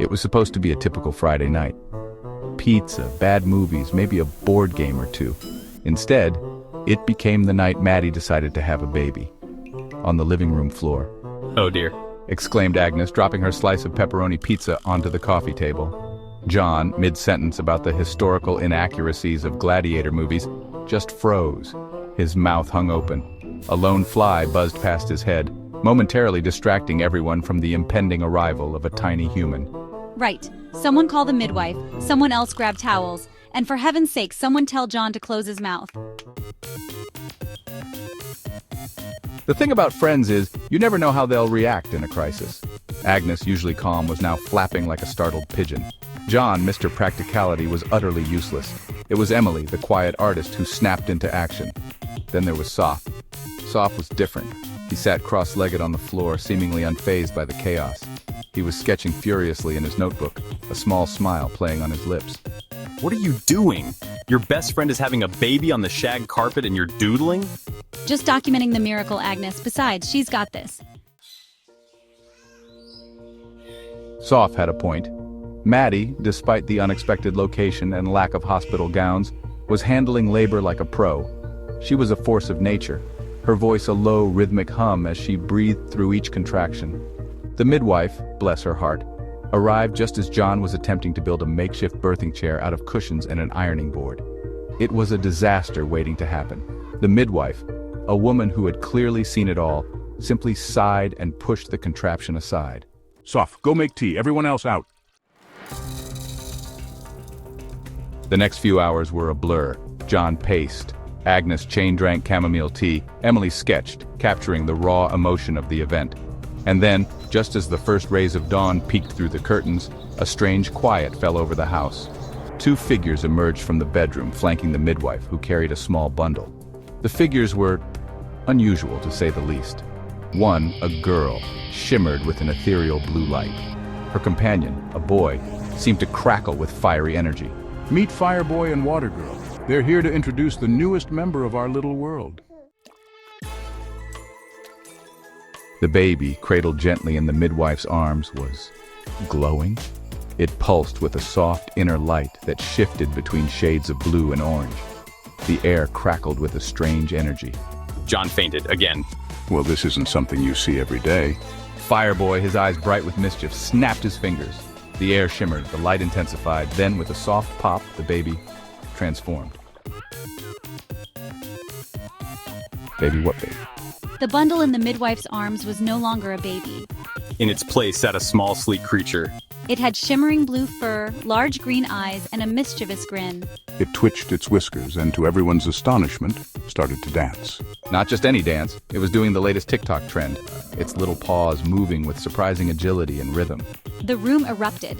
It was supposed to be a typical Friday night. Pizza, bad movies, maybe a board game or two. Instead, it became the night Maddie decided to have a baby. On the living room floor. "Oh dear," exclaimed Agnes, dropping her slice of pepperoni pizza onto the coffee table. John, mid-sentence about the historical inaccuracies of gladiator movies, just froze. His mouth hung open. A lone fly buzzed past his head, momentarily distracting everyone from the impending arrival of a tiny human. Right. Someone call the midwife, someone else grab towels, and for heaven's sake, someone tell John to close his mouth. The thing about friends is, you never know how they'll react in a crisis. Agnes, usually calm, was now flapping like a startled pigeon. John, Mr. Practicality, was utterly useless. It was Emily, the quiet artist, who snapped into action. Then there was Soph. Soph was different. He sat cross-legged on the floor, seemingly unfazed by the chaos. He was sketching furiously in his notebook, a small smile playing on his lips. "What are you doing? Your best friend is having a baby on the shag carpet and you're doodling?" Just documenting the miracle, Agnes. Besides, she's got this. Soph had a point. Maddie, despite the unexpected location and lack of hospital gowns, was handling labor like a pro. She was a force of nature, her voice a low, rhythmic hum as she breathed through each contraction. The midwife, bless her heart, arrived just as John was attempting to build a makeshift birthing chair out of cushions and an ironing board. It was a disaster waiting to happen. The midwife, a woman who had clearly seen it all, simply sighed and pushed the contraption aside. "Soph, go make tea. Everyone else out." The next few hours were a blur. John paced. Agnes chain-drank chamomile tea. Emily sketched, capturing the raw emotion of the event. And then, just as the first rays of dawn peeked through the curtains, a strange quiet fell over the house. Two figures emerged from the bedroom, flanking the midwife, who carried a small bundle. The figures were unusual, to say the least. One, a girl, shimmered with an ethereal blue light. Her companion, a boy, seemed to crackle with fiery energy. Meet Fireboy and Water Girl. They're here to introduce the newest member of our little world. The baby, cradled gently in the midwife's arms, was glowing. It pulsed with a soft inner light that shifted between shades of blue and orange. The air crackled with a strange energy. John fainted again. Well, this isn't something you see every day. Fireboy, his eyes bright with mischief, snapped his fingers. The air shimmered, the light intensified, then with a soft pop, the baby transformed. Baby what baby? The bundle in the midwife's arms was no longer a baby. In its place sat a small, sleek creature. It had shimmering blue fur, large green eyes, and a mischievous grin. It twitched its whiskers and, to everyone's astonishment, started to dance. Not just any dance, it was doing the latest TikTok trend, its little paws moving with surprising agility and rhythm. The room erupted.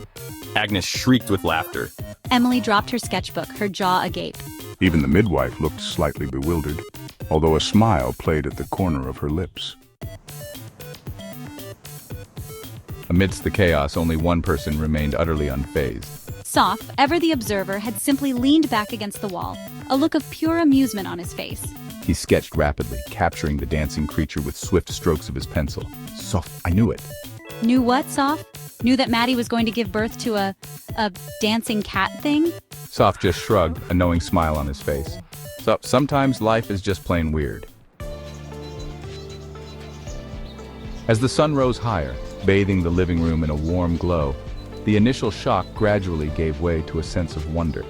Agnes shrieked with laughter. Emily dropped her sketchbook, her jaw agape. Even the midwife looked slightly bewildered, although a smile played at the corner of her lips. Amidst the chaos, only one person remained utterly unfazed. Soph, ever the observer, had simply leaned back against the wall, a look of pure amusement on his face. He sketched rapidly, capturing the dancing creature with swift strokes of his pencil. Soph, I knew it. Knew what, Soph? Knew that Maddie was going to give birth to a dancing cat thing? Soph just shrugged, a knowing smile on his face. So sometimes life is just plain weird. As the sun rose higher, bathing the living room in a warm glow, the initial shock gradually gave way to a sense of wonder.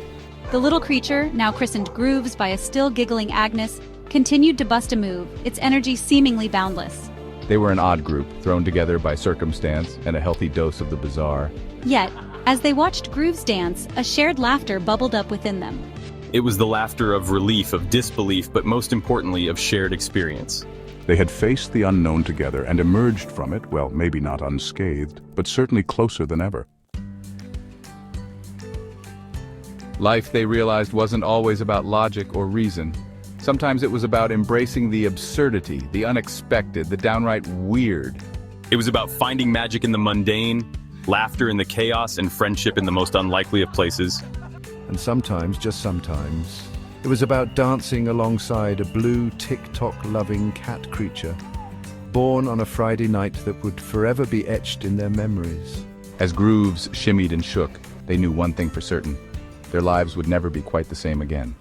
The little creature, now christened Grooves by a still giggling Agnes, continued to bust a move, its energy seemingly boundless. They were an odd group, thrown together by circumstance and a healthy dose of the bizarre. Yet, as they watched Grooves dance, a shared laughter bubbled up within them. It was the laughter of relief, of disbelief, but most importantly, of shared experience. They had faced the unknown together and emerged from it, well, maybe not unscathed, but certainly closer than ever. Life, they realized, wasn't always about logic or reason. Sometimes it was about embracing the absurdity, the unexpected, the downright weird. It was about finding magic in the mundane, laughter in the chaos, and friendship in the most unlikely of places. And sometimes, just sometimes, it was about dancing alongside a blue TikTok-loving cat creature, born on a Friday night that would forever be etched in their memories. As Grooves shimmied and shook, they knew one thing for certain. Their lives would never be quite the same again.